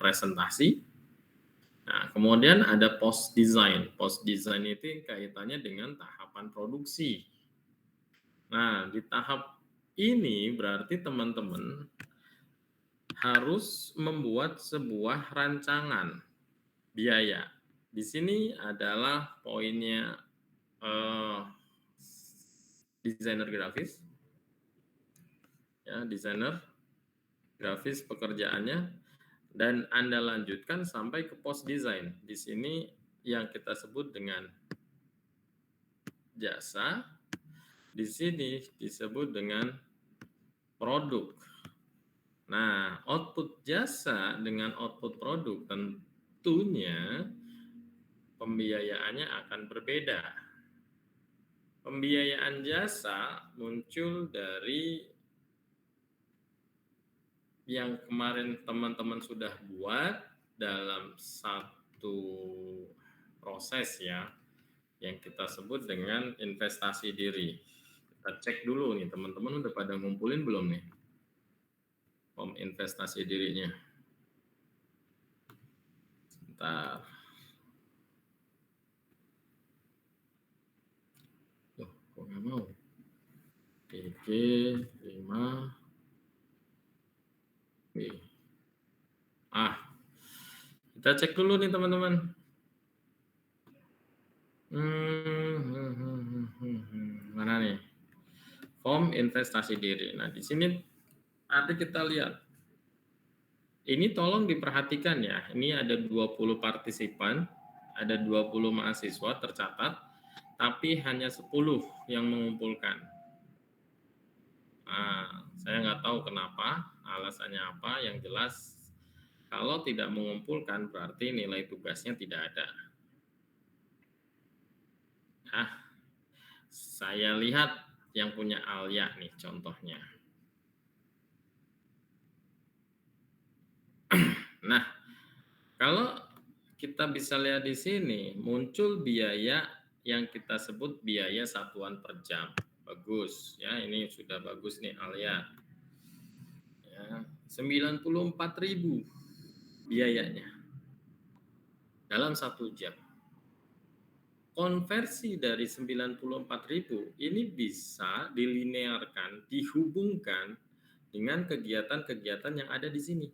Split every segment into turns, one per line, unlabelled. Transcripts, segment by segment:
presentasi. Nah, kemudian ada post design. Post design itu kaitannya dengan tahapan produksi. Nah, di tahap ini berarti teman-teman harus membuat sebuah rancangan biaya. Di sini adalah poinnya desainer grafis, ya, desainer grafis pekerjaannya, dan Anda lanjutkan sampai ke post design. Di sini yang kita sebut dengan jasa, di sini disebut dengan produk. Nah, output jasa dengan output produk tentunya pembiayaannya akan berbeda. Pembiayaan jasa muncul dari yang kemarin teman-teman sudah buat dalam satu proses ya, yang kita sebut dengan investasi diri. Kita cek dulu nih, teman-teman udah pada ngumpulin belum nih form investasi dirinya. Sebentar. Loh, kok nggak mau? PG 5 B. Kita cek dulu nih teman-teman. Mana nih? Form investasi diri. Nah, di sini nanti kita lihat. Ini tolong diperhatikan ya. Ini ada 20 partisipan, ada 20 mahasiswa tercatat, tapi hanya 10 yang mengumpulkan. Nah, saya nggak tahu kenapa, alasannya apa. Yang jelas, kalau tidak mengumpulkan berarti nilai tugasnya tidak ada. Nah, saya lihat yang punya Alia nih contohnya. Nah, kalau kita bisa lihat di sini, muncul biaya yang kita sebut biaya satuan per jam. Bagus, ya ini sudah bagus nih Alia. Ya, 94.000 biayanya dalam 1 jam. Konversi dari 94.000 ini bisa dilinearkan, dihubungkan dengan kegiatan-kegiatan yang ada di sini.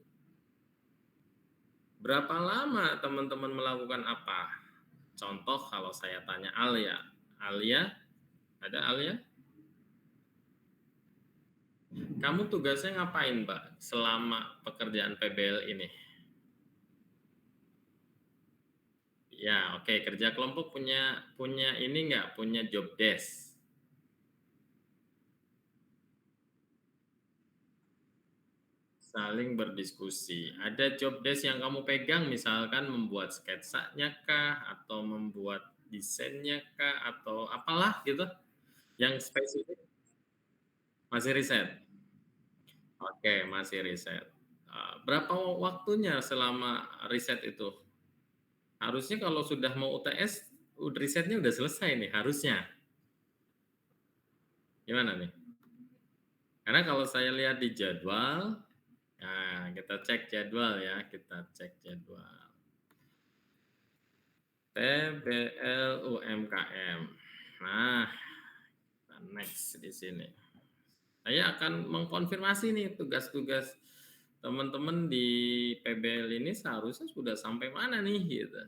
Berapa lama teman-teman melakukan apa? Contoh kalau saya tanya Alia. Alia, ada Alia? Kamu tugasnya ngapain, Mbak, selama pekerjaan PBL ini? Ya, oke. Kerja kelompok punya ini nggak? Punya job desk. Saling berdiskusi. Ada job desk yang kamu pegang, misalkan membuat sketsanya kah, atau membuat desainnya kah, atau apalah gitu, yang spesifik. Masih riset? Oke, masih riset. Berapa waktunya selama riset itu? Harusnya kalau sudah mau UTS, risetnya udah selesai nih, harusnya. Gimana nih? Karena kalau saya lihat di jadwal, nah kita cek jadwal ya, kita cek jadwal. PBL UMKM. Nah, kita next di sini. Saya akan mengkonfirmasi nih tugas-tugas teman-teman di PBL ini seharusnya sudah sampai mana nih gitu.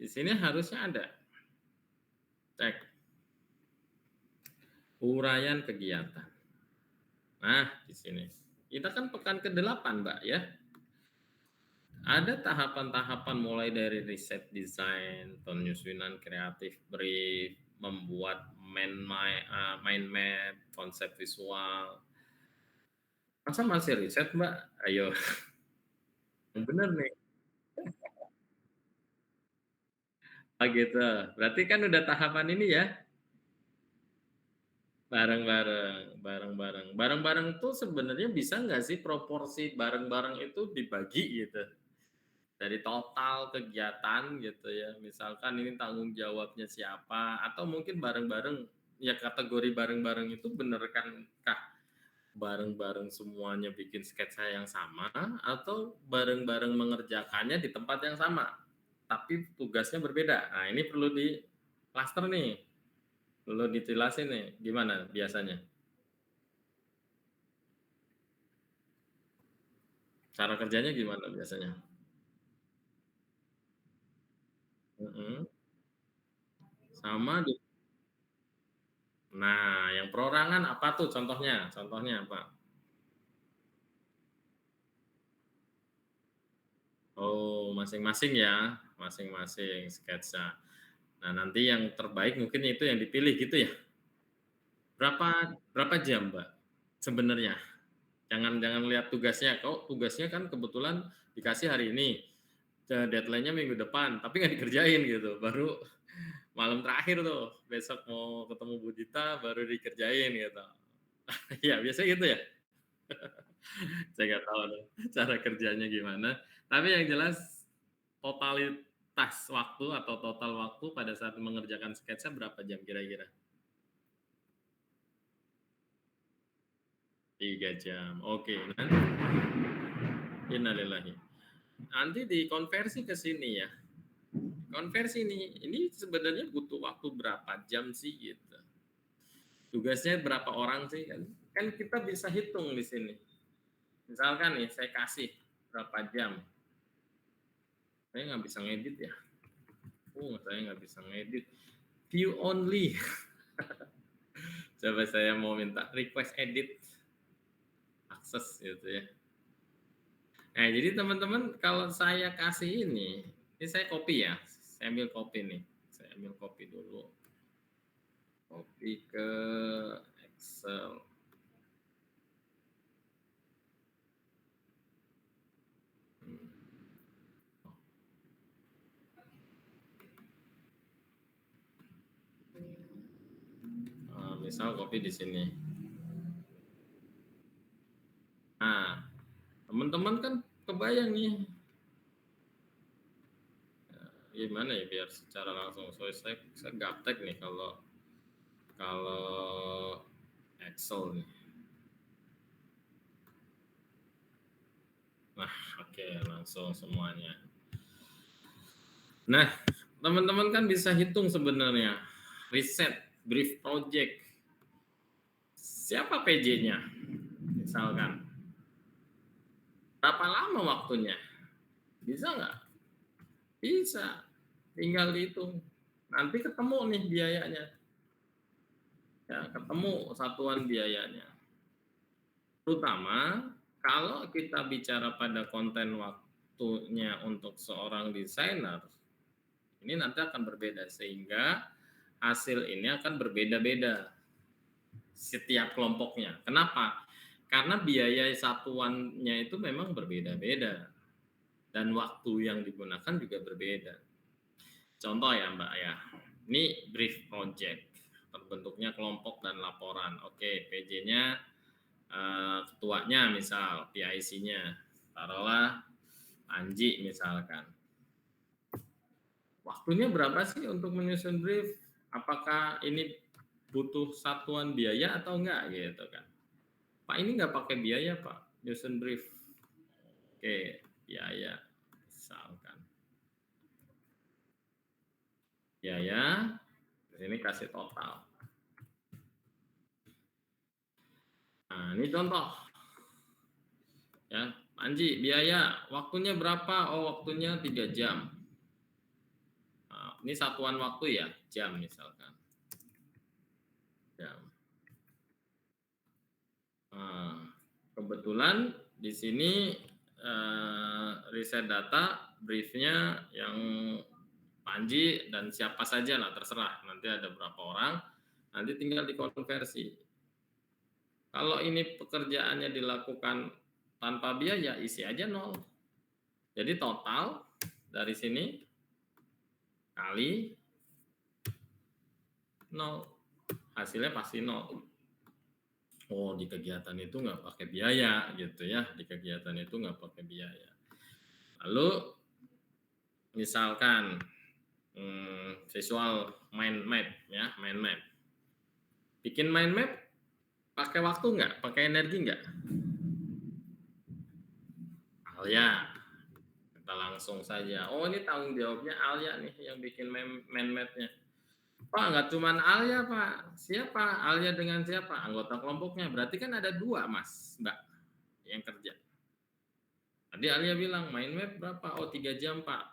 Di sini harusnya ada. Cek. Uraian kegiatan. Nah, di sini. Kita kan pekan ke-8, Mbak ya. Ada tahapan-tahapan mulai dari riset desain, penyusunan kreatif brief, membuat mind map, konsep visual. Masa masih riset, Mbak? Ayo. Bener nih. Oh gitu. Berarti kan udah tahapan ini ya. Bareng-bareng, bareng-bareng. Bareng-bareng tuh sebenarnya bisa nggak sih proporsi bareng-bareng itu dibagi gitu? Dari total kegiatan gitu ya. Misalkan ini tanggung jawabnya siapa, atau mungkin bareng-bareng, ya kategori bareng-bareng itu bener kan kah bareng-bareng semuanya bikin sketsa yang sama atau bareng-bareng mengerjakannya di tempat yang sama, tapi tugasnya berbeda. Nah, ini perlu di klaster nih, perlu dijelasin nih, gimana biasanya? Cara kerjanya gimana biasanya? Mhm, sama di nah, yang perorangan apa tuh contohnya? Contohnya apa? Oh, masing-masing ya, masing-masing sketsa. Nah, nanti yang terbaik mungkin itu yang dipilih gitu ya? Berapa berapa jam, Mbak, sebenarnya? Jangan jangan lihat tugasnya, kok tugasnya kan kebetulan dikasih hari ini, deadline-nya minggu depan, tapi nggak dikerjain gitu, baru malam terakhir tuh, besok mau ketemu Bu Dita baru dikerjain gitu. Iya, biasanya gitu ya? Saya nggak tahu nih cara kerjanya gimana, tapi yang jelas totalitas waktu atau total waktu pada saat mengerjakan sketsa berapa jam kira-kira? 3 jam, oke. Innalillahi. Nanti dikonversi ke sini ya, konversi nih, ini sebenarnya butuh waktu berapa jam sih gitu. Tugasnya berapa orang sih kan? Kan kita bisa hitung di sini. Misalkan nih saya kasih berapa jam, saya nggak bisa ngedit ya. Saya nggak bisa ngedit. View only. Coba saya mau minta request edit, akses gitu ya. Nah, jadi teman-teman kalau saya kasih ini saya copy ya. Saya ambil copy nih. Saya ambil copy dulu. Copy ke Excel. Misal copy di sini. Nah, teman-teman kan kebayang nih gimana ya biar secara langsung. So, saya gaptek nih kalau kalau Excel nih. Nah, oke, langsung semuanya. Nah, teman-teman kan bisa hitung sebenarnya. Riset, brief project. Siapa PJ-nya? Misalkan. Berapa lama waktunya? Bisa nggak? Bisa. Tinggal dihitung. Nanti ketemu nih biayanya. Ya, ketemu satuan biayanya. Terutama kalau kita bicara pada konten waktunya untuk seorang desainer, ini nanti akan berbeda sehingga hasil ini akan berbeda-beda setiap kelompoknya. Kenapa? Karena biaya satuannya itu memang berbeda-beda dan waktu yang digunakan juga berbeda. Contoh ya Mbak ya, ini brief project, terbentuknya kelompok dan laporan. Oke, PJ-nya ketuanya misal, PIC-nya, taruhlah Anji misalkan. Waktunya berapa sih untuk menyusun brief? Apakah ini butuh satuan biaya atau enggak gitu kan? Pak ini nggak pakai biaya Pak, nyusun brief. Oke, biaya misalkan. Biaya, di sini kasih total. Nah, ini contoh. Ya, Anji, biaya waktunya berapa? Oh, waktunya 3 jam. Nah, ini satuan waktu ya, jam misalkan. Jam. Nah, kebetulan di sini riset data briefnya yang Panji dan siapa saja lah terserah. Nanti ada berapa orang, nanti tinggal dikonversi. Kalau ini pekerjaannya dilakukan tanpa biaya, isi aja nol. Jadi total dari sini kali nol, hasilnya pasti nol. Oh, di kegiatan itu nggak pakai biaya gitu ya, di kegiatan itu nggak pakai biaya. Lalu misalkan visual mind map ya, mind map. Bikin mind map Pakai waktu nggak? Pakai energi nggak? Alia, kita langsung saja. Oh, ini tanggung jawabnya Alia nih yang bikin mind map-nya. Pak, nggak cuma Alia, Pak. Siapa? Alia dengan siapa? Anggota kelompoknya. Berarti kan ada 2, Mas, Mbak, yang kerja. Tadi Alia bilang, mind map berapa? Oh, 3 jam, Pak.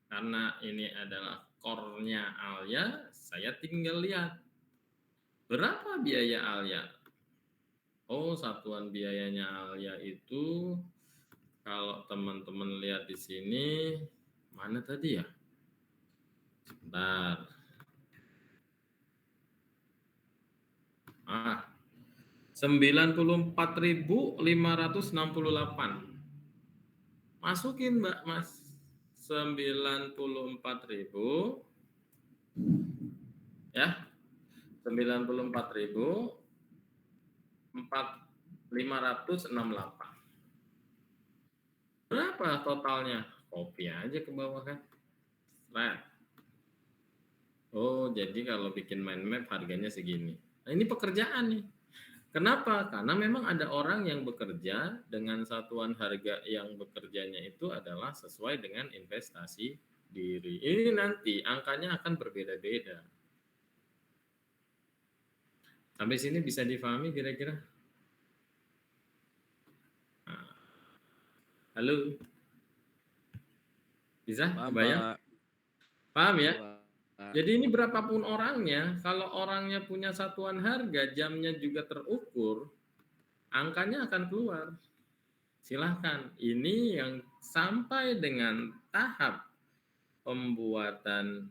Karena ini adalah core-nya Alia, saya tinggal lihat. Berapa biaya Alia? Oh, satuan biayanya Alia itu, kalau teman-teman lihat di sini, mana tadi ya? Sebentar. 94.568. Masukin, Mbak, Mas. 94.000 ya. 94.568. Berapa totalnya? Copy aja ke bawah kan. Right. Oh, jadi kalau bikin mind map harganya segini. Nah, ini pekerjaan nih. Kenapa? Karena memang ada orang yang bekerja dengan satuan harga yang bekerjanya itu adalah sesuai dengan investasi diri. Ini nanti angkanya akan berbeda-beda. Sampai sini bisa difahami kira-kira? Nah, halo? Bisa?
Paham,
Kebayang?
Pak.
Paham ya?
Iya, Pak.
Jadi ini berapapun orangnya, kalau orangnya punya satuan harga, jamnya juga terukur, angkanya akan keluar. Silahkan. Ini yang sampai dengan tahap pembuatan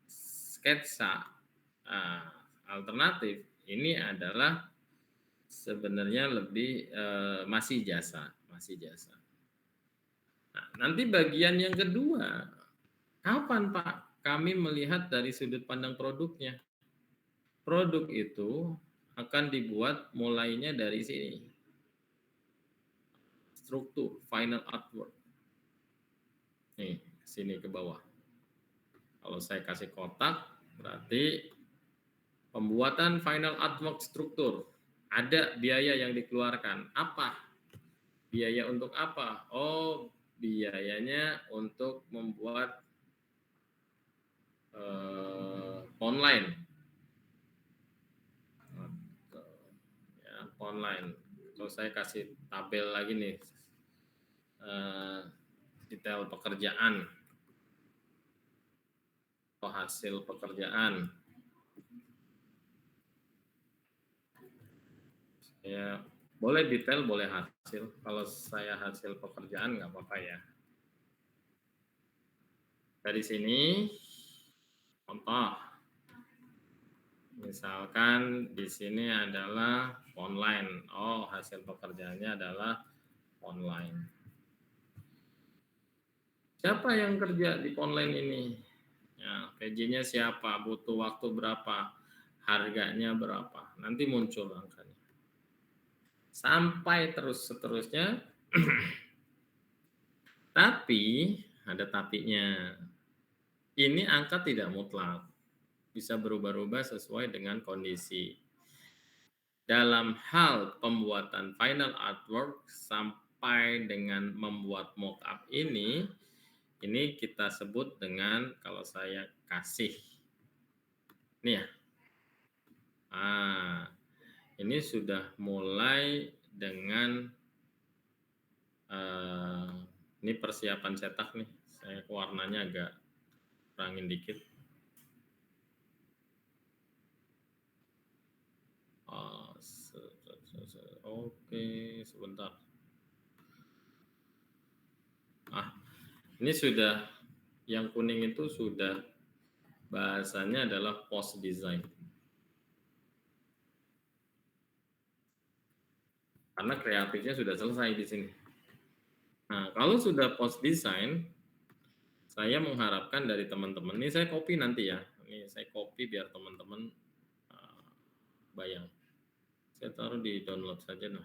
sketsa alternatif, ini adalah sebenarnya lebih masih jasa. Nah, nanti bagian yang kedua, kapan Pak kami melihat dari sudut pandang produknya? Produk itu akan dibuat mulainya dari sini. Struktur, final artwork. Nih, sini ke bawah. Kalau saya kasih kotak, berarti pembuatan final artwork struktur. Ada biaya yang dikeluarkan. Apa? Biaya untuk apa? Oh, biayanya untuk membuat online. Ya, online. Kalau saya kasih tabel lagi nih, detail pekerjaan atau hasil pekerjaan. Ya, boleh detail, boleh hasil. Kalau saya hasil pekerjaan nggak apa-apa ya. Dari sini, contoh, misalkan di sini adalah online. Oh, hasil pekerjaannya adalah online. Siapa yang kerja di online ini? Ya, PJ-nya siapa? Butuh waktu berapa? Harganya berapa? Nanti muncul angkanya. Sampai terus seterusnya. Tapi ada tapinya. Ini angka tidak mutlak. Bisa berubah-ubah sesuai dengan kondisi. Dalam hal pembuatan final artwork sampai dengan membuat mockup ini kita sebut dengan, kalau saya kasih ini ya. Ini sudah mulai dengan ini persiapan cetak nih. Saya warnanya agak kurangin dikit. Oke, sebentar. Ini sudah, yang kuning itu sudah bahasanya adalah post design. Karena kreatifnya sudah selesai di sini. Nah, kalau sudah post design, saya mengharapkan dari teman-teman, ini saya copy nanti ya. Ini saya copy biar teman-teman bayang. Saya taruh di download saja nah.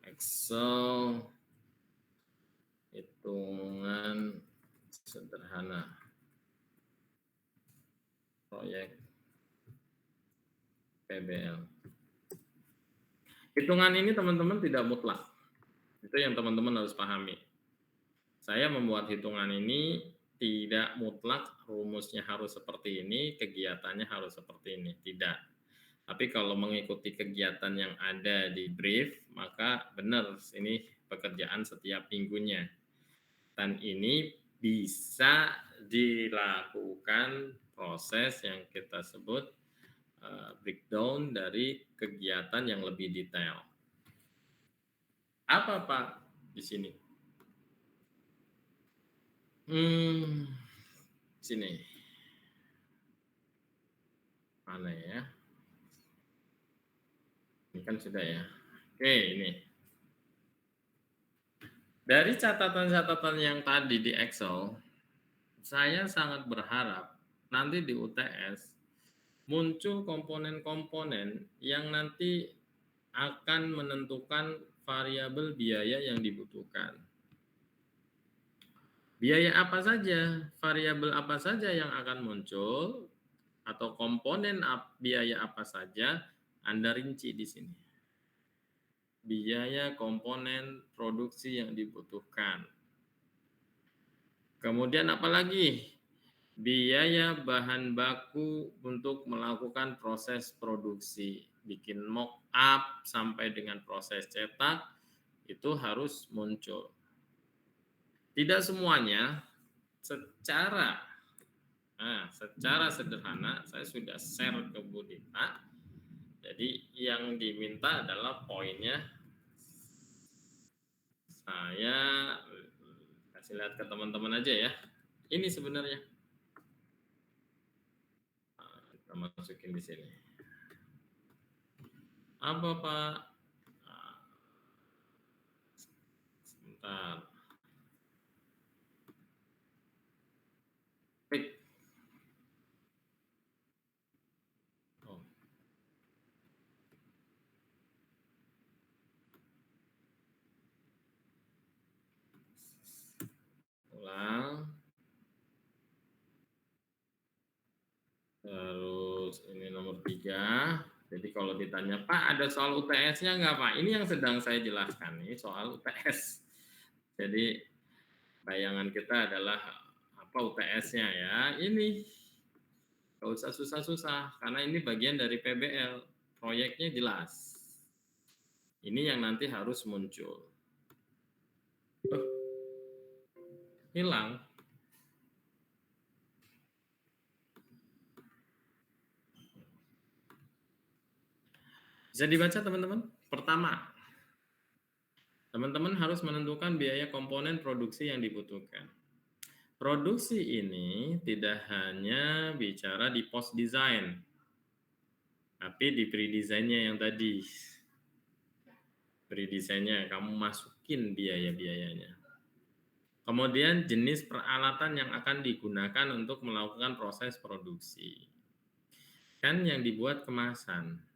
Excel hitungan sederhana proyek PBL. Hitungan ini teman-teman tidak mutlak. Itu yang teman-teman harus pahami. Saya membuat hitungan ini tidak mutlak rumusnya harus seperti ini, kegiatannya harus seperti ini. Tidak. Tapi kalau mengikuti kegiatan yang ada di brief, maka benar ini pekerjaan setiap minggunya. Dan ini bisa dilakukan proses yang kita sebut breakdown dari kegiatan yang lebih detail. Apa Pak di sini? Sini. Mana ya? Ini kan sudah ya. Oke, ini. Dari catatan-catatan yang tadi di Excel, saya sangat berharap nanti di UTS muncul komponen-komponen yang nanti akan menentukan variabel biaya yang dibutuhkan. Biaya apa saja, variabel apa saja yang akan muncul, atau komponen biaya apa saja, Anda rinci di sini. Biaya komponen produksi yang dibutuhkan. Kemudian apa lagi? Biaya bahan baku untuk melakukan proses produksi, bikin mock up sampai dengan proses cetak, itu harus muncul. Tidak semuanya secara sederhana saya sudah share ke Bu Dita. Jadi yang diminta adalah poinnya saya kasih lihat ke teman-teman aja ya. Ini sebenarnya kita masukin di sini. Apa Pak? Sebentar. Baik. Oh. Ulang. Terus ini nomor 3. Jadi kalau ditanya, Pak ada soal UTS-nya nggak Pak? Ini yang sedang saya jelaskan, ini soal UTS. Jadi bayangan kita adalah apa UTS-nya ya, ini. Nggak usah susah-susah, karena ini bagian dari PBL. Proyeknya jelas. Ini yang nanti harus muncul. Hilang. Bisa dibaca teman-teman? Pertama, teman-teman harus menentukan biaya komponen produksi yang dibutuhkan. Produksi ini tidak hanya bicara di post design, tapi di pre-design-nya yang tadi. Pre-design-nya kamu masukin biaya-biayanya. Kemudian jenis peralatan yang akan digunakan untuk melakukan proses produksi. Kan yang dibuat kemasan.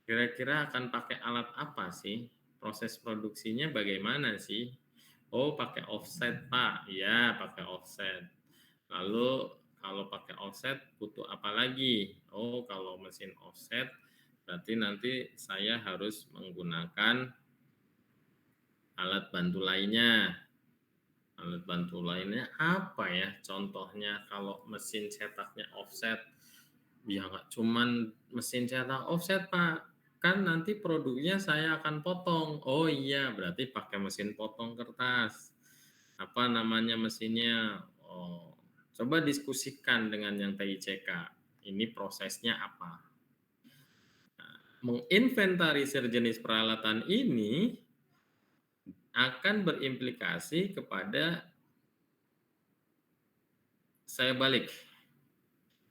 Kira-kira akan pakai alat apa sih? Proses produksinya bagaimana sih? Oh, pakai offset, Pak. Ya, pakai offset. Lalu kalau pakai offset butuh apa lagi? Oh, kalau mesin offset berarti nanti saya harus menggunakan alat bantu lainnya. Alat bantu lainnya apa ya? Contohnya kalau mesin cetaknya offset, ya nggak cuman mesin cetak offset Pak, kan nanti produknya saya akan potong. Oh iya, berarti pakai mesin potong kertas. Apa namanya mesinnya? Oh, coba diskusikan dengan yang TICK. Ini prosesnya apa? Nah, menginventarisir jenis peralatan ini akan berimplikasi kepada saya balik.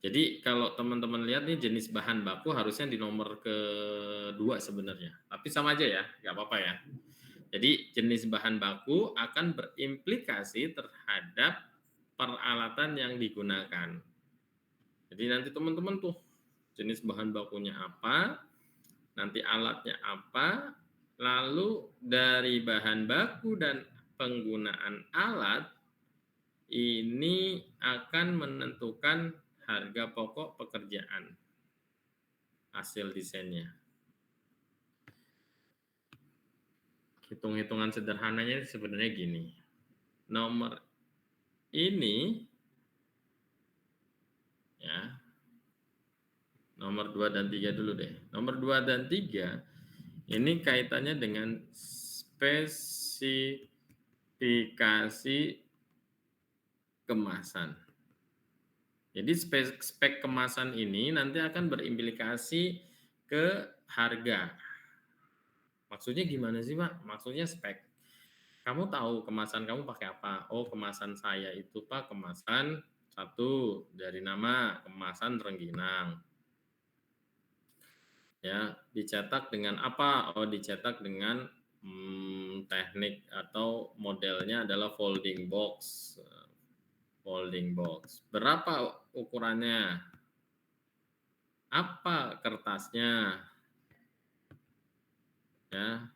Jadi kalau teman-teman lihat nih jenis bahan baku harusnya di nomor kedua sebenarnya. Tapi sama aja ya, nggak apa-apa ya. Jadi jenis bahan baku akan berimplikasi terhadap peralatan yang digunakan. Jadi nanti teman-teman tuh jenis bahan bakunya apa, nanti alatnya apa, lalu dari bahan baku dan penggunaan alat ini akan menentukan harga pokok pekerjaan. hasil desainnya. Hitung-hitungan sederhananya sebenarnya gini. Nomor ini ya. Nomor 2 dan 3 dulu deh. Nomor 2 dan 3 ini kaitannya dengan spesifikasi kemasan. Jadi spek kemasan ini nanti akan berimplikasi ke harga. Maksudnya gimana sih, Pak? Maksudnya spek. Kamu tahu kemasan kamu pakai apa? Oh, kemasan saya itu, Pak, kemasan satu dari nama kemasan rengginang. Ya, dicetak dengan apa? Oh, dicetak dengan teknik atau modelnya adalah folding box. Folding box. Berapa ukurannya? Apa kertasnya? Ya.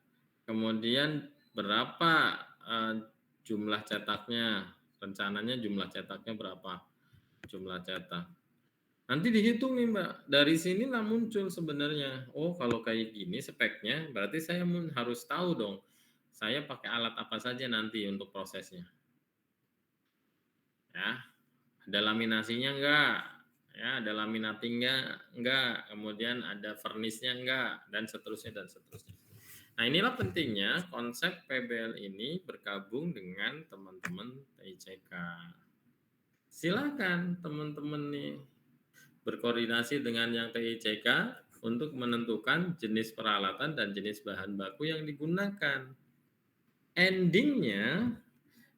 Kemudian berapa jumlah cetaknya? Rencananya jumlah cetaknya berapa? Jumlah cetak. Nanti dihitung nih Mbak, dari sinilah muncul sebenarnya, oh kalau kayak gini speknya, berarti saya harus tahu dong, saya pakai alat apa saja nanti untuk prosesnya. Ya, ada laminasinya enggak? Ya, ada laminating enggak? Kemudian ada furnace-nya enggak? Dan seterusnya dan seterusnya. Nah, inilah pentingnya konsep PBL ini bergabung dengan teman-teman TICK. Silakan teman-teman nih berkoordinasi dengan yang TICK untuk menentukan jenis peralatan dan jenis bahan baku yang digunakan. Endingnya,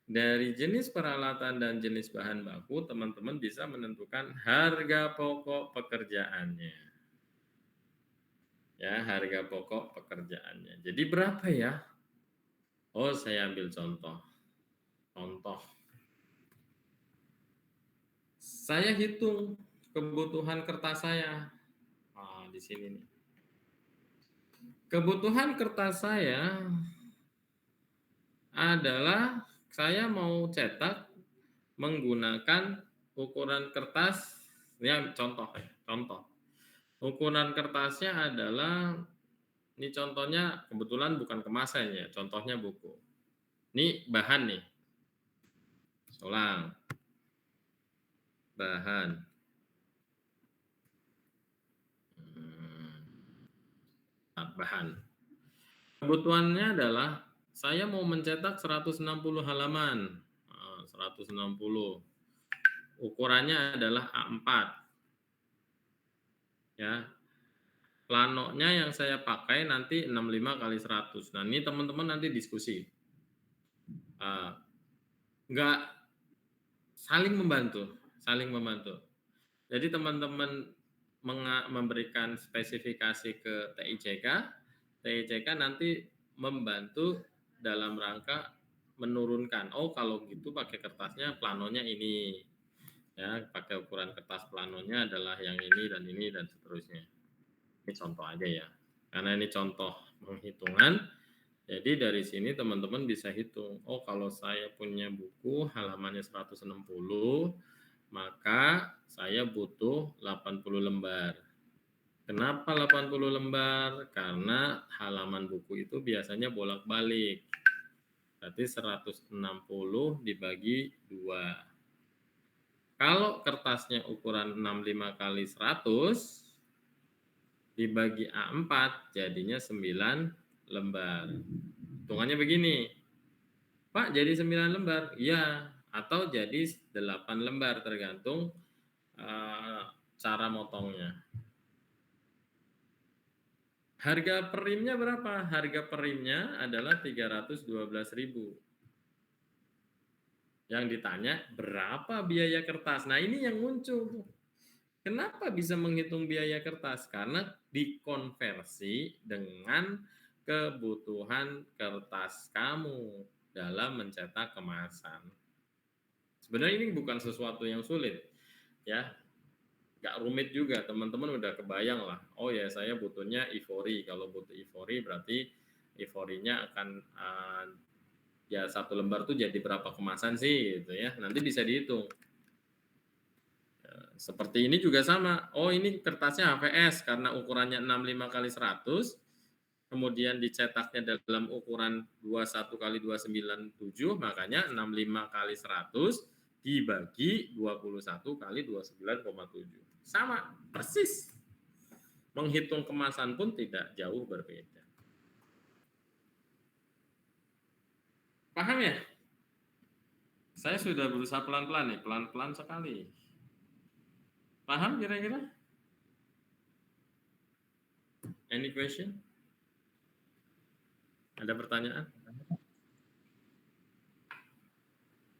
dari jenis peralatan dan jenis bahan baku, teman-teman bisa menentukan harga pokok pekerjaannya. Ya, harga pokok pekerjaannya. Jadi berapa ya? Oh, saya ambil contoh. Contoh. Saya hitung kebutuhan kertas saya. Nah, di sini nih. Kebutuhan kertas saya adalah saya mau cetak menggunakan ukuran kertas, ya contoh ya, contoh. Ukuran kertasnya adalah, ini contohnya kebetulan bukan kemasan ya, contohnya buku. Ini bahan nih, ulang, bahan. Bahan. Kebutuhannya adalah saya mau mencetak 160 halaman. 160. Ukurannya adalah A4. Ya. Planonya yang saya pakai nanti 65 kali 100. Nah, ini teman-teman nanti diskusi. Enggak saling membantu, saling membantu. Jadi teman-teman memberikan spesifikasi ke TICK, TICK nanti membantu dalam rangka menurunkan. Oh, kalau gitu pakai kertasnya planonya ini. Ya, pakai ukuran kertas planonya adalah yang ini dan seterusnya. Ini contoh aja ya. Karena ini contoh penghitungan, jadi dari sini teman-teman bisa hitung. Oh, kalau saya punya buku halamannya 160, maka saya butuh 80 lembar. Kenapa 80 lembar? Karena halaman buku itu biasanya bolak-balik. Berarti 160 dibagi 2. Kalau kertasnya ukuran 65 kali 100 dibagi A4 jadinya 9 lembar. Hitungannya begini. Pak, jadi 9 lembar? Iya, atau jadi 8 lembar tergantung cara motongnya. Harga perimnya berapa? Harga perimnya adalah 312.000. Yang ditanya berapa biaya kertas? Nah, ini yang muncul. Kenapa bisa menghitung biaya kertas? Karena dikonversi dengan kebutuhan kertas kamu dalam mencetak kemasan. Sebenarnya ini bukan sesuatu yang sulit, ya. Gak rumit juga, teman-teman udah kebayang lah. Oh ya, saya butuhnya ivory. Kalau butuh ivory berarti ivory-nya akan ya 1 lembar tuh jadi berapa kemasan sih gitu ya. Nanti bisa dihitung. Seperti ini juga sama. Oh, ini kertasnya HVS karena ukurannya 65 kali 100, kemudian dicetaknya dalam ukuran 21 kali 297, makanya 65 kali 100 dibagi 21 kali 29,7. Sama, persis. Menghitung kemasan pun tidak jauh berbeda. Paham ya? Saya sudah berusaha pelan-pelan nih, pelan-pelan sekali. Paham kira-kira? Any question? Ada pertanyaan?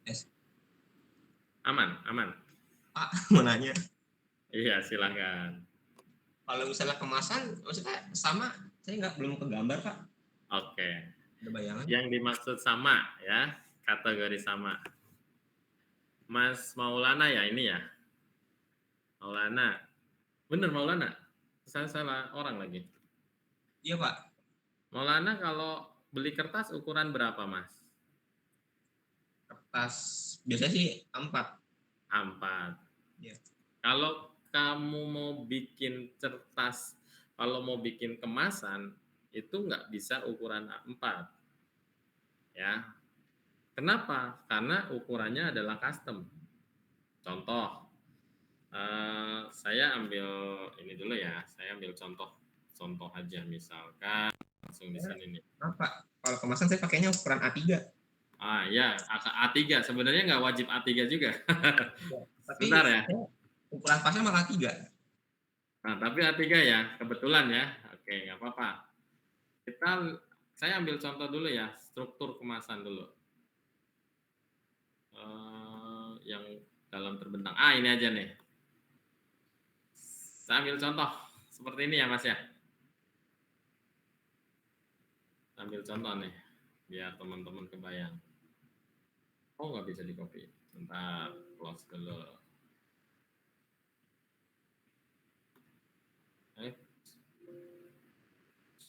Yes.
Aman, aman.
Pak, mau nanya.
Iya, silahkan.
Kalau misalnya kemasan, maksudnya sama, saya belum kegambar, Pak.
Oke.
Ada bayangan?
Yang dimaksud sama ya, kategori sama. Mas Maulana ya ini ya? Maulana. Bener Maulana? Saya salah orang lagi.
Iya, Pak.
Maulana kalau beli kertas ukuran berapa, Mas?
Kertas biasanya sih A4.
A4.
Ya.
Kalau kamu mau bikin kertas, kalau mau bikin kemasan, itu nggak bisa ukuran A4. Ya. Kenapa? Karena ukurannya adalah custom. Contoh, saya ambil ini dulu ya, saya ambil contoh aja, misalkan langsung di sini nih.
Apa? Kalau kemasan saya pakainya ukuran A3.
Ya, A3 sebenarnya nggak wajib A3 juga.
Tapi
Bentar ya.
Ukuran pasnya malah A3.
Nah, tapi A3 ya, kebetulan ya. Oke, nggak apa-apa. Saya ambil contoh dulu ya, struktur kemasan dulu. Yang dalam terbentang. Ini aja nih. Saya ambil contoh seperti ini ya, Mas ya. Ambil contoh nih, biar teman-teman kebayang. Oh, nggak bisa di copy. Bentar, close dulu.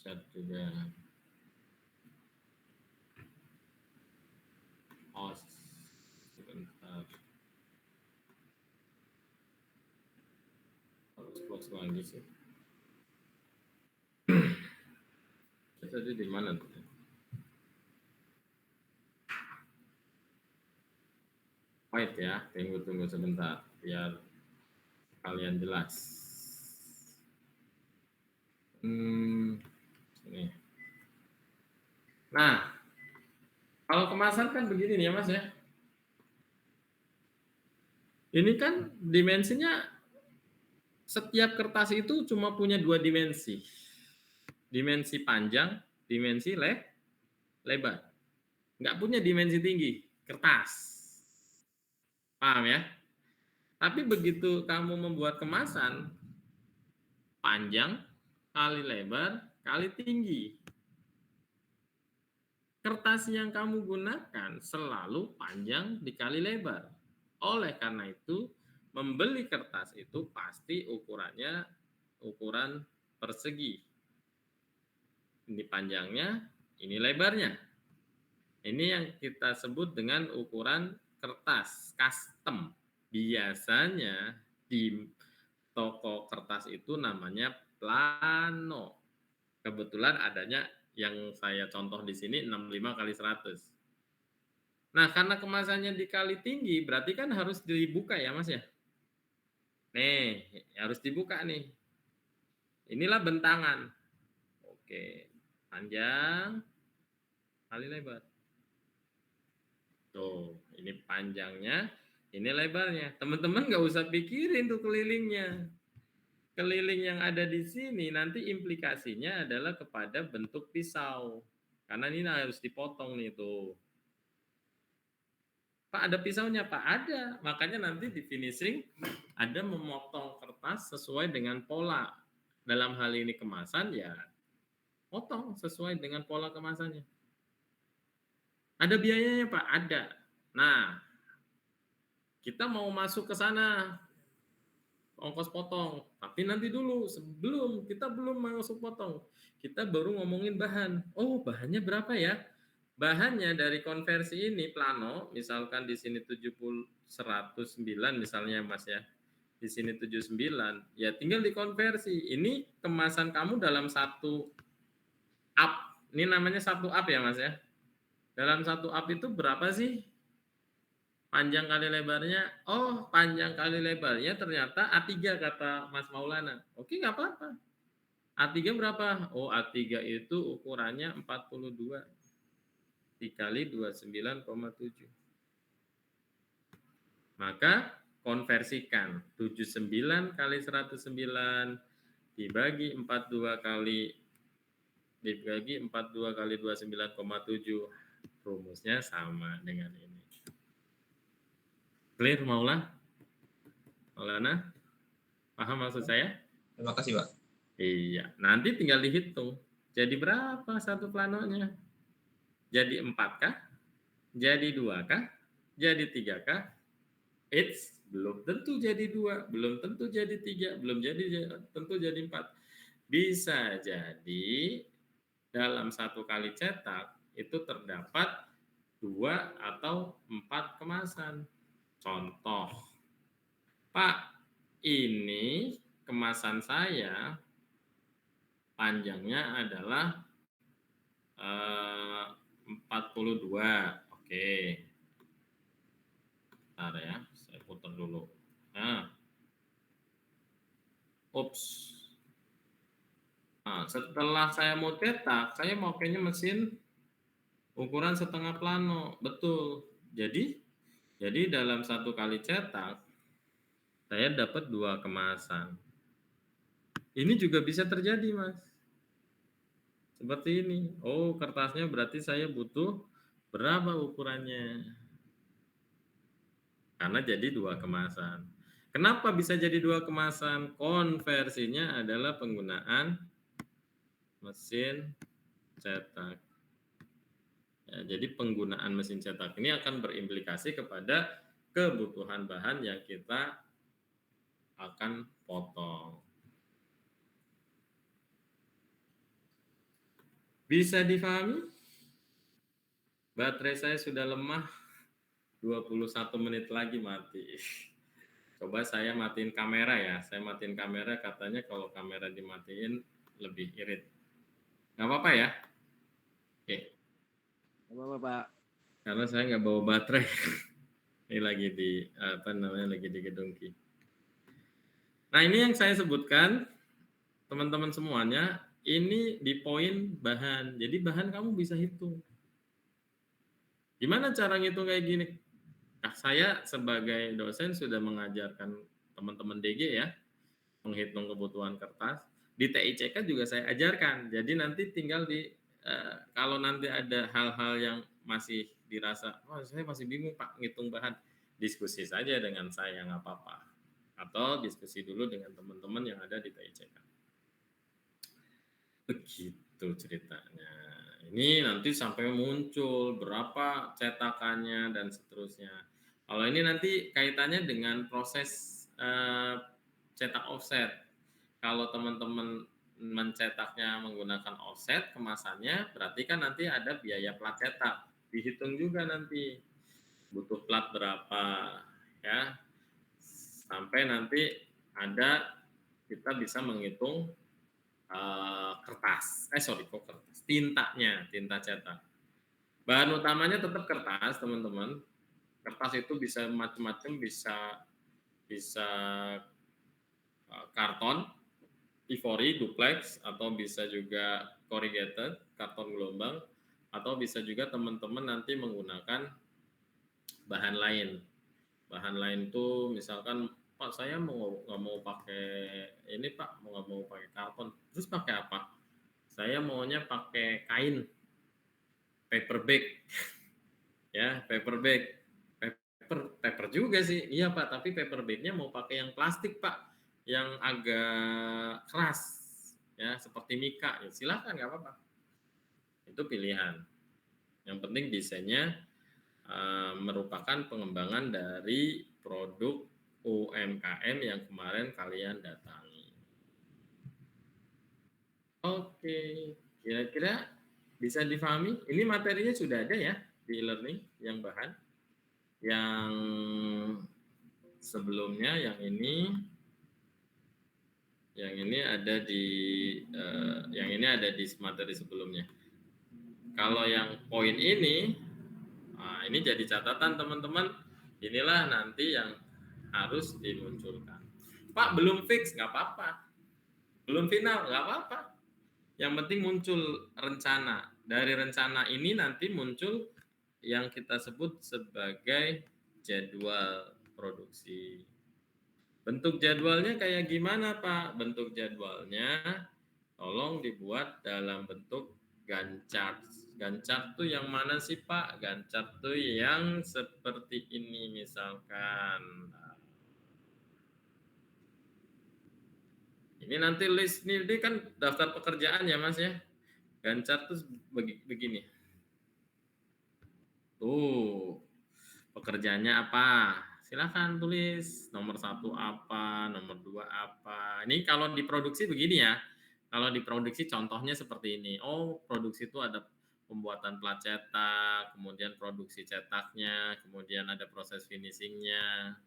Shut juga. Oh, sebentar. Harus close lagi sih. Tadi di mana tuh? Wait ya, tunggu sebentar biar kalian jelas. Ini. Nah, kalau kemasan kan begini nih ya Mas ya. Ini kan dimensinya setiap kertas itu cuma punya 2 dimensi. Dimensi panjang, dimensi lebar. Nggak punya dimensi tinggi, kertas. Paham ya? Tapi begitu kamu membuat kemasan, panjang kali lebar kali tinggi. Kertas yang kamu gunakan selalu panjang dikali lebar. Oleh karena itu, membeli kertas itu pasti ukurannya ukuran persegi. Ini panjangnya, ini lebarnya. Ini yang kita sebut dengan ukuran kertas custom. Biasanya di toko kertas itu namanya plano. Kebetulan adanya yang saya contoh di sini 65 kali 100. Nah, karena kemasannya dikali tinggi, berarti kan harus dibuka ya, Mas ya? Nih, harus dibuka nih. Inilah bentangan. Oke, panjang kali lebar. Tuh, ini panjangnya, ini lebarnya. Teman-teman nggak usah pikirin tuh kelilingnya. Keliling yang ada di sini nanti implikasinya adalah kepada bentuk pisau. Karena ini harus dipotong nih tuh. Pak, ada pisaunya? Pak, ada. Makanya nanti di finishing ada memotong kertas sesuai dengan pola. Dalam hal ini kemasan ya potong sesuai dengan pola kemasannya. Ada biayanya Pak? Ada. Nah, kita mau masuk ke sana ongkos potong. Tapi nanti dulu, sebelum kita belum masuk potong, kita baru ngomongin bahan. Oh, bahannya berapa ya? Bahannya dari konversi ini plano, misalkan di sini 109 misalnya Mas ya. di sini 79, ya tinggal dikonversi. Ini kemasan kamu dalam satu up, ini namanya satu up ya Mas ya. Dalam satu up itu berapa sih panjang kali lebarnya? Oh, panjang kali lebarnya ternyata A3 kata Mas Maulana. Oke, nggak apa-apa. A3 berapa? Oh, A3 itu ukurannya 42 dikali 29,7. Maka konversikan 79 kali 109 dibagi 42 kali 29,7. Rumusnya sama dengan ini. Clear Maulana? Paham maksud saya?
Terima kasih, Pak.
Iya, nanti tinggal dihitung. Jadi berapa satu planonya? Jadi 4 kah? Jadi 2 kah? Jadi 3 kah? Belum tentu jadi 2, belum tentu jadi 3, belum tentu jadi 4. Bisa jadi dalam satu kali cetak itu terdapat 2 atau 4 kemasan. Contoh, Pak, ini kemasan saya panjangnya adalah 42. Oke. Bentar ya, saya putar dulu. Nah, Nah, setelah saya mau cetak, saya mau kayaknya mesin ukuran setengah plano. Betul. Jadi dalam satu kali cetak, saya dapat 2 kemasan. Ini juga bisa terjadi, Mas. Seperti ini. Oh, kertasnya berarti saya butuh berapa ukurannya? Karena jadi 2 kemasan. Kenapa bisa jadi 2 kemasan? Konversinya adalah penggunaan mesin cetak. Ya, jadi penggunaan mesin cetak ini akan berimplikasi kepada kebutuhan bahan yang kita akan potong. Bisa difahami? Baterai saya sudah lemah, 21 menit lagi mati. Coba saya matiin kamera ya. Saya matiin kamera, katanya kalau kamera dimatiin lebih irit. Nggak apa-apa ya? Oke.
Nggak apa-apa, Pak.
Karena saya nggak bawa baterai. Ini lagi lagi di gedung Ki. Nah, ini yang saya sebutkan, teman-teman semuanya, ini di poin bahan. Jadi bahan kamu bisa hitung. Gimana cara ngitung kayak gini? Nah, saya sebagai dosen sudah mengajarkan teman-teman DG ya, menghitung kebutuhan kertas. Di TICK juga saya ajarkan. Jadi nanti tinggal kalau nanti ada hal-hal yang masih dirasa, oh saya masih bingung Pak ngitung bahan, diskusi saja dengan saya, nggak apa-apa. Atau diskusi dulu dengan teman-teman yang ada di TICK. Begitu ceritanya. Ini nanti sampai muncul berapa cetakannya dan seterusnya. Kalau ini nanti kaitannya dengan proses cetak offset. Kalau teman-teman mencetaknya menggunakan offset kemasannya, berarti kan nanti ada biaya plat cetak. Dihitung juga nanti butuh plat berapa ya. Sampai nanti kita bisa menghitung kertas. Tinta cetak. Bahan utamanya tetap kertas, teman-teman. Kertas itu bisa macam-macam, bisa karton, ivory, duplex, atau bisa juga corrugated, karton gelombang, atau bisa juga teman-teman nanti menggunakan bahan lain. Bahan lain tuh misalkan, Pak saya nggak mau pakai ini Pak, nggak mau pakai karton. Terus pakai apa? Saya maunya pakai kain, paper bag, ya paper bag, paper juga sih, iya Pak. Tapi paper bagnya mau pakai yang plastik Pak, yang agak keras, ya seperti mika. Ya, silakan nggak apa-apa. Itu pilihan. Yang penting desainnya merupakan pengembangan dari produk UMKM yang kemarin kalian datangi. Oke, kira-kira bisa difahami? Ini materinya sudah ada ya di e-learning yang bahan. Yang sebelumnya, yang ini ada di materi sebelumnya. Kalau yang poin ini, nah ini jadi catatan teman-teman. Inilah nanti yang harus dimunculkan. Pak, belum fix, nggak apa-apa. Belum final, nggak apa-apa. Yang penting muncul rencana. Dari rencana ini nanti muncul yang kita sebut sebagai jadwal produksi. Bentuk jadwalnya kayak gimana, Pak? Bentuk jadwalnya tolong dibuat dalam bentuk Gantt chart. Gantt chart tuh yang mana sih, Pak? Gantt chart tuh yang seperti ini misalkan. Ini nanti list ini kan daftar pekerjaan ya, Mas ya. Gantt chart tuh begini. Tuh, pekerjaannya apa? Silakan tulis nomor 1 apa, nomor 2 apa. Ini kalau diproduksi begini ya. Kalau diproduksi contohnya seperti ini. Oh, produksi itu ada pembuatan plat cetak, kemudian produksi cetaknya, kemudian ada proses finishingnya,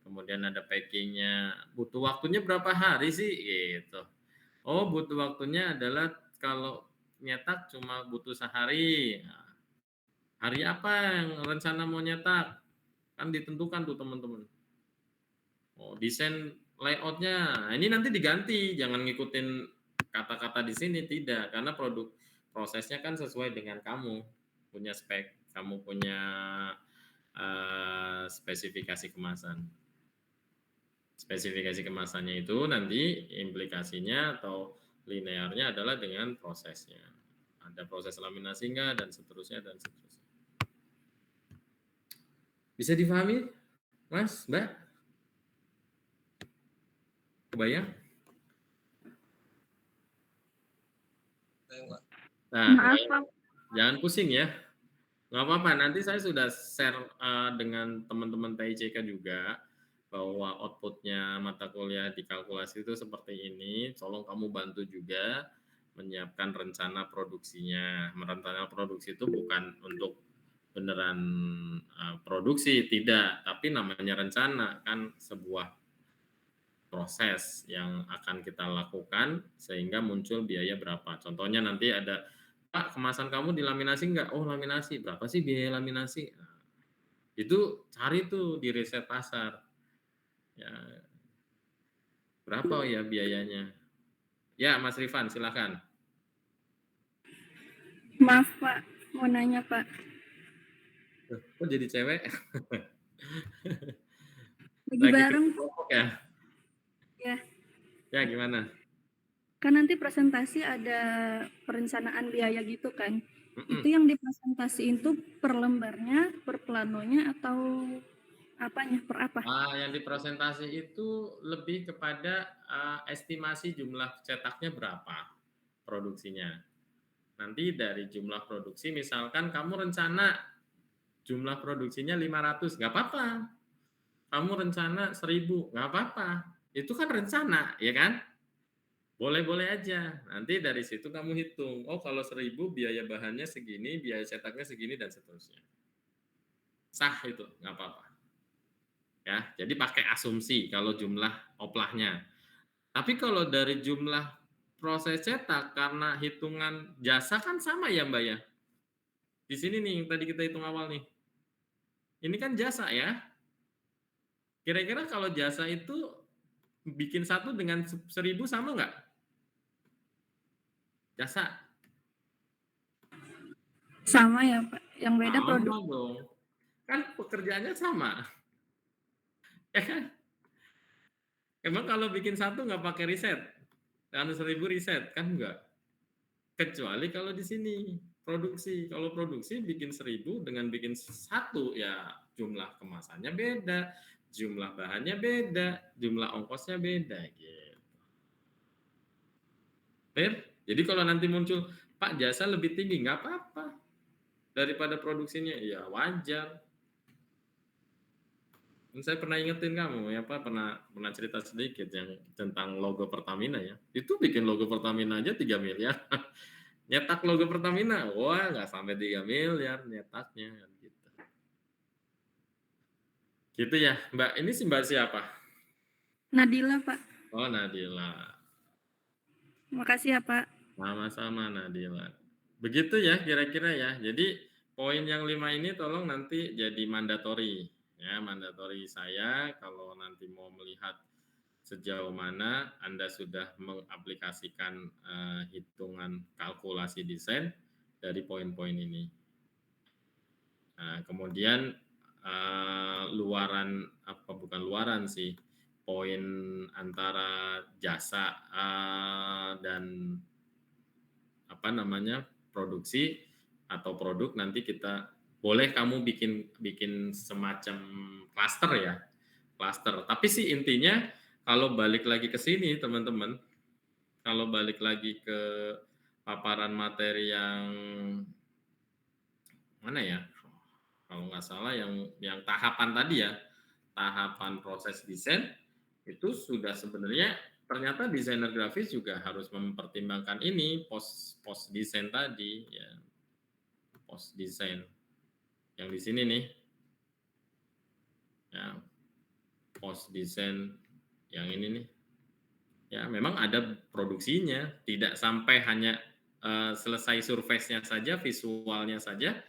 kemudian ada packingnya. Butuh waktunya berapa hari sih? Gitu. Oh, butuh waktunya adalah kalau nyetak cuma butuh sehari. Nah, hari apa yang rencana mau nyetak? Kan ditentukan tuh teman-teman. Oh, desain layoutnya. Nah, ini nanti diganti, jangan ngikutin kata-kata di sini, tidak, karena produk prosesnya kan sesuai dengan kamu punya spek, kamu punya spesifikasi kemasan. Spesifikasi kemasannya itu nanti implikasinya atau linearnya adalah dengan prosesnya. Ada proses laminasi enggak dan seterusnya dan seterusnya. Bisa difahami, Mas, Mbak? Kebayang? Nah,
Maaf, Pak.
jangan pusing ya. Nggak apa-apa, nanti saya sudah share dengan teman-teman PICK juga bahwa outputnya mata kuliah di kalkulasi itu seperti ini. Tolong kamu bantu juga menyiapkan rencana produksinya. Rencana produksi itu bukan untuk beneran produksi, tidak. Tapi namanya rencana, kan sebuah proses yang akan kita lakukan sehingga muncul biaya berapa. Contohnya nanti ada, Pak, kemasan kamu dilaminasi nggak? Oh, laminasi. Berapa sih biaya laminasi? Nah, itu cari tuh di riset pasar. Ya, berapa ya biayanya? Ya, Mas Rifan, silakan.
Maaf, Pak. Mau nanya, Pak.
Kok jadi cewek?
Lagi
Lagi
bareng,
kelompok ya?
ya.
Ya, gimana?
Kan nanti presentasi ada perencanaan biaya gitu kan. Itu yang dipresentasiin tuh per lembarnya, per planonya, atau apanya, per apa?
Yang dipresentasi itu lebih kepada estimasi jumlah cetaknya berapa produksinya. Nanti dari jumlah produksi, misalkan kamu rencana jumlah produksinya 500, nggak apa-apa. Kamu rencana 1000, nggak apa-apa. Itu kan rencana, ya kan? Boleh-boleh aja. Nanti dari situ kamu hitung. Oh, kalau 1000 biaya bahannya segini, biaya cetaknya segini, dan seterusnya. Sah itu, nggak apa-apa. Ya, jadi pakai asumsi kalau jumlah oplahnya. Tapi kalau dari jumlah proses cetak, karena hitungan jasa kan sama ya, Mbak ya? Di sini nih, yang tadi kita hitung awal nih. Ini kan jasa ya. Kira-kira kalau jasa itu bikin satu dengan 1000 sama nggak? Jasa.
Sama ya, Pak. Yang beda
Sama
produk.
dong. Kan pekerjaannya sama. Ya kan? Emang kalau bikin satu nggak pakai riset? Kan 1000 riset? Kan enggak. Kecuali kalau di sini produksi. Kalau produksi bikin 1000 dengan bikin satu, ya jumlah kemasannya beda, jumlah bahannya beda, jumlah ongkosnya beda gitu. Clear? Jadi kalau nanti muncul, Pak, jasa lebih tinggi, nggak apa-apa daripada produksinya, ya wajar. Saya pernah ingetin kamu ya, Pak, pernah cerita sedikit yang tentang logo Pertamina ya. Itu bikin logo Pertamina aja 3 miliar. Nyetak logo Pertamina, wah nggak sampai 3 miliar nyetaknya gitu. Gitu ya, Mbak. Ini si Mbak siapa?
Nadila, Pak.
Oh, Nadila.
Makasih ya, Pak.
Sama-sama, Nadila. Begitu ya kira-kira ya. Jadi poin yang 5 ini tolong nanti jadi mandatori. Ya, mandatori saya kalau nanti mau melihat sejauh mana Anda sudah mengaplikasikan hitungan kalkulasi desain dari poin-poin ini. Nah, kemudian luaran apa bukan luaran sih, poin antara jasa dan apa namanya produksi atau produk nanti kita boleh kamu bikin semacam klaster ya, klaster. Tapi sih intinya kalau balik lagi ke sini teman-teman, kalau balik lagi ke paparan materi yang mana ya? Kalau nggak salah yang tahapan tadi ya, tahapan proses desain itu sudah sebenarnya ternyata desainer grafis juga harus mempertimbangkan ini post desain tadi ya, post desain yang di sini nih ya, post desain yang ini nih ya, memang ada produksinya, tidak sampai hanya selesai surface-nya saja, visualnya saja,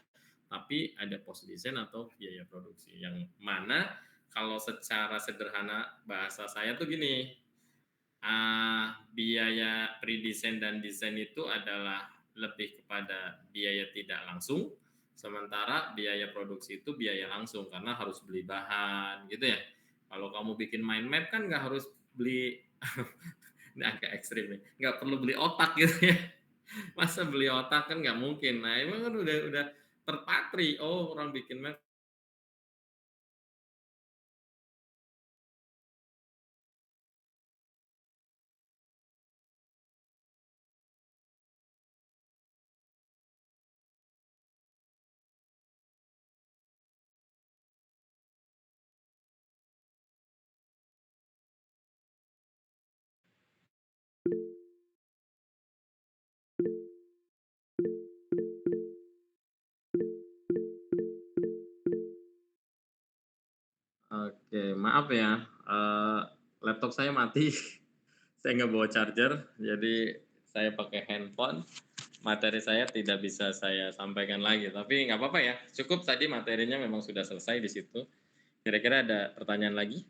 tapi ada post desain atau biaya produksi yang mana kalau secara sederhana bahasa saya tuh gini, biaya pre-design dan desain itu adalah lebih kepada biaya tidak langsung, sementara biaya produksi itu biaya langsung karena harus beli bahan gitu ya. Kalau kamu bikin mind map kan nggak harus beli ini agak ekstrim nih, nggak perlu beli otak gitu ya. Masa beli otak kan nggak mungkin. Nah emang kan udah terpatri. Oh orang bikin map. Oke, maaf ya, laptop saya mati. Saya nggak bawa charger, jadi saya pakai handphone. Materi saya tidak bisa saya sampaikan lagi, tapi nggak apa-apa ya. Cukup tadi materinya memang sudah selesai di situ. Kira-kira ada pertanyaan lagi?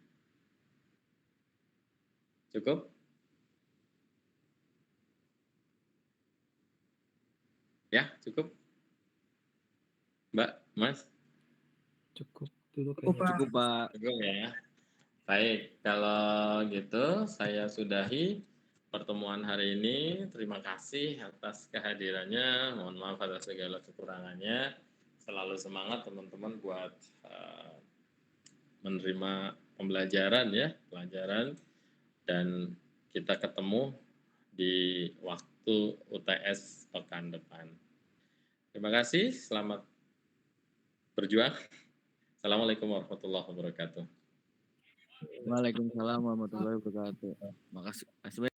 Cukup? Ya, cukup. Mbak, Mas?
Cukup dulu
Cukup,
kayaknya.
Cukup, Pak.
Cukup ya. Baik, kalau gitu saya sudahi pertemuan hari ini. Terima kasih atas kehadirannya. Mohon maaf atas segala kekurangannya. Selalu semangat teman-teman buat menerima pembelajaran ya, pelajaran, dan kita ketemu di waktu UTS pekan depan. Terima kasih, selamat berjuang. Assalamualaikum warahmatullahi wabarakatuh.
Waalaikumsalam warahmatullahi wabarakatuh. Makasih.